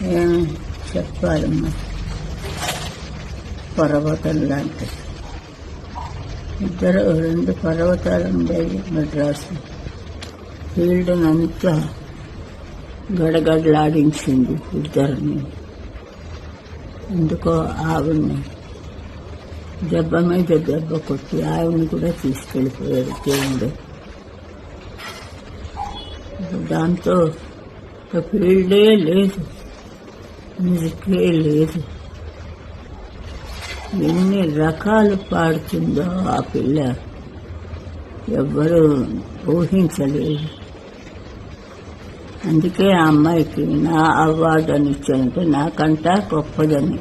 ఏమి చెప్పాలమ్మా, పర్వతం లాంటి రెండు పర్వతాలు ఉండేవి మద్రాసు. ఫీల్డ్ని అంతా గడగడలాడించింది ఇద్దరిని. ఎందుకో ఆవిడ్ని దెబ్బ మీద దెబ్బ కొట్టి ఆవిడ్ని కూడా తీసుకెళ్ళిపోయాడు దేవుడు. దాంతో ఫీల్డే లేదు, మ్యూజికే లేదు. ఎన్ని రకాలు పాడుతుందో ఆ పిల్ల ఎవ్వరూ ఊహించలేదు. అందుకే ఆ అమ్మాయికి నా అవార్డు అని ఇచ్చానంటే నాకంటా గొప్పదని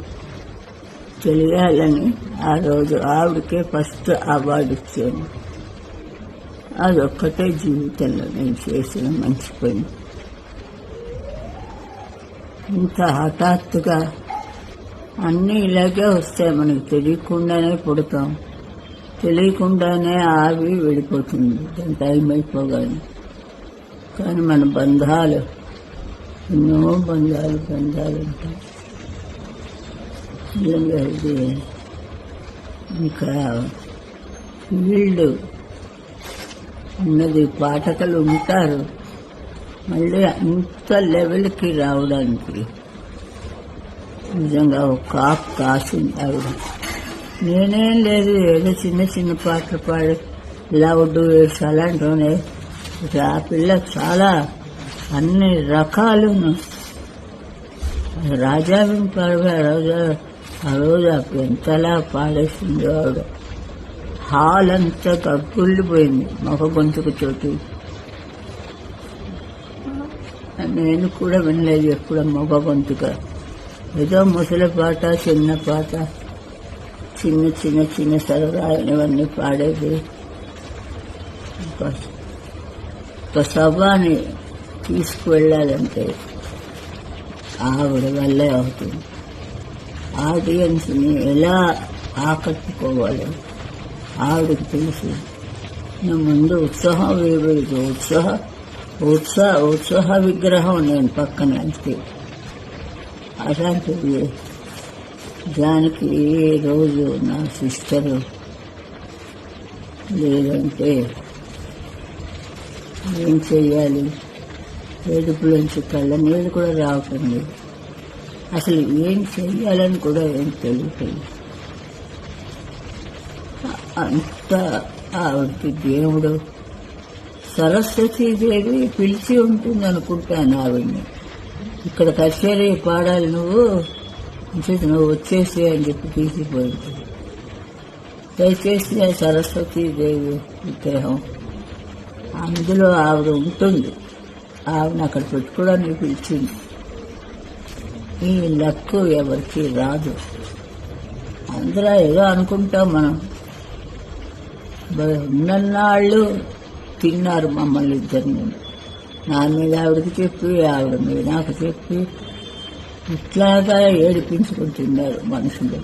తెలియాలని ఆ రోజు ఆవిడకే ఫస్ట్ అవార్డు ఇచ్చాను. అదొక్కటే జీవితంలో నేను చేసిన మంచి పని. ఇంత హఠాత్తుగా అన్నీ ఇలాగే వస్తాయి, మనకు తెలియకుండానే పుడతాం, తెలియకుండానే ఆవి వెళ్ళిపోతుంది దాని టైం అయిపోగానే. కానీ మన బంధాలు ఎన్నో బంధాలు ఉంటాయి. ఇది ఇంకా ఫీల్డ్ ఉన్నది, పాఠకులు ఉంటారు. మళ్ళీ అంత లెవెల్కి రావడానికి నిజంగా ఒక కాపు కాసింది ఆవిడ. నేనేం లేదు, ఏదో చిన్న చిన్న పాటలు పాడి లౌడ్ వేసి అలాంటివనే. ఆ పిల్ల చాలా అన్ని రకాలను రాజావిని పాడే ఆ రోజు ఎంతలా పాడేసింది ఆవిడ. హాల్ అంతా కక్కుళ్ళిపోయింది మొగ గొంతుకు చోటు. నేను కూడా వినలేదు ఎప్పుడు మొగ గొంతుగా. ఏదో ముసలి పాట, చిన్న పాట, చిన్న చిన్న చిన్న సరదాయినవన్నీ పాడేది. ఒక సభని తీసుకువెళ్ళాలంటే ఆవిడ వల్లే అవుతుంది. ఆడియన్స్ని ఎలా ఆకట్టుకోవాలో ఆవిడకి తెలుసు. నా ముందు ఉత్సాహం వేయలేదు, ఉత్సాహ విగ్రహం నేను పక్కన. అంతే. అలాంటిది దానికి ఏ రోజు నా సిస్టరు లేదంటే ఏం చెయ్యాలి, ఏడుపులోంచి కళ్ళ నీళ్ళు కూడా రావటం లేదు. అసలు ఏం చెయ్యాలని కూడా ఏం తెలియదు. అంత ఆవిడకి దేవుడు సరస్వతీదేవి పిలిచి ఉంటుంది అనుకుంటాను ఆవిడ్ని. ఇక్కడ కచేరీ పాడాలి నువ్వు వచ్చేసి అని చెప్పి తీసిపోయింది. దయచేసి ఆ సరస్వతీదేవి విగ్రహం అందులో ఆవిడ ఉంటుంది. ఆవిడని అక్కడ పెట్టుకోవడానికి పిలిచింది. ఈ లక్కు ఎవరికి రాదు. అందరూ ఏదో అనుకుంటాం మనం. ఉన్నన్నాళ్ళు తిన్నారు మమ్మల్ని ఇద్దరిని. నా మీద ఆవిడకి చెప్పి, ఆవిడ మీద నాకు చెప్పి, ఇట్లాగా ఏడిపించుకుంటున్నారు మనుషులు.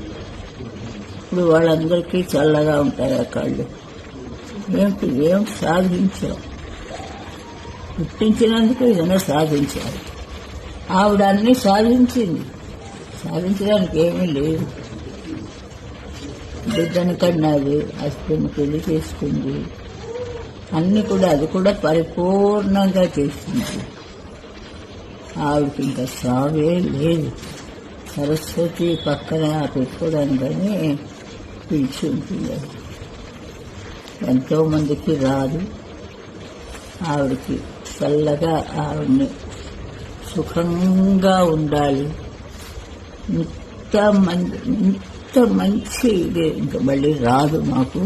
ఇప్పుడు వాళ్ళందరికీ చల్లగా ఉంటాయి ఆ కాళ్ళు. ఏం సాధించాం? పుట్టించినందుకు ఏదైనా సాధించాలి. ఆవిడ అన్నీ సాధించింది. సాధించడానికి ఏమీ లేదు. బిడ్డను కన్నది, హస్బెండ్ పెళ్లి చేసుకుంది, అన్ని కూడా అది కూడా పరిపూర్ణంగా చేసింది. ఆవిడకి ఇంకా సావే లేదు. సరస్వతి పక్కన పెట్టుకోవడానికని పిలిచి ఉంటుంది. ఎంతో మందికి రాదు. ఆవిడకి చల్లగా ఆవిడని సుఖంగా ఉండాలి. ఇంత మంచి ఇది ఇంకా మళ్ళీ రాదు మాకు.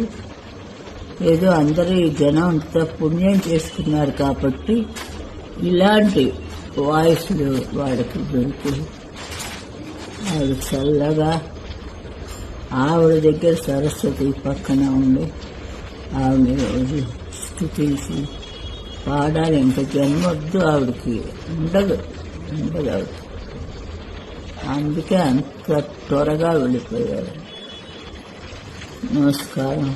ఏదో అందరూ ఈ జనం అంత పుణ్యం చేసుకున్నారు కాబట్టి ఇలాంటి వాయిస్లు వాడికి దొరికి ఆవిడ చల్లగా ఆవిడ దగ్గర సరస్వతి పక్కన ఉండి ఆవిడ రోజు స్థుతించి పాడాలి. ఇంకా జన్మొద్దు ఆవిడకి, ఉండదు ఆవిడ. అందుకే అంత త్వరగా వెళ్ళిపోయారు. నమస్కారం.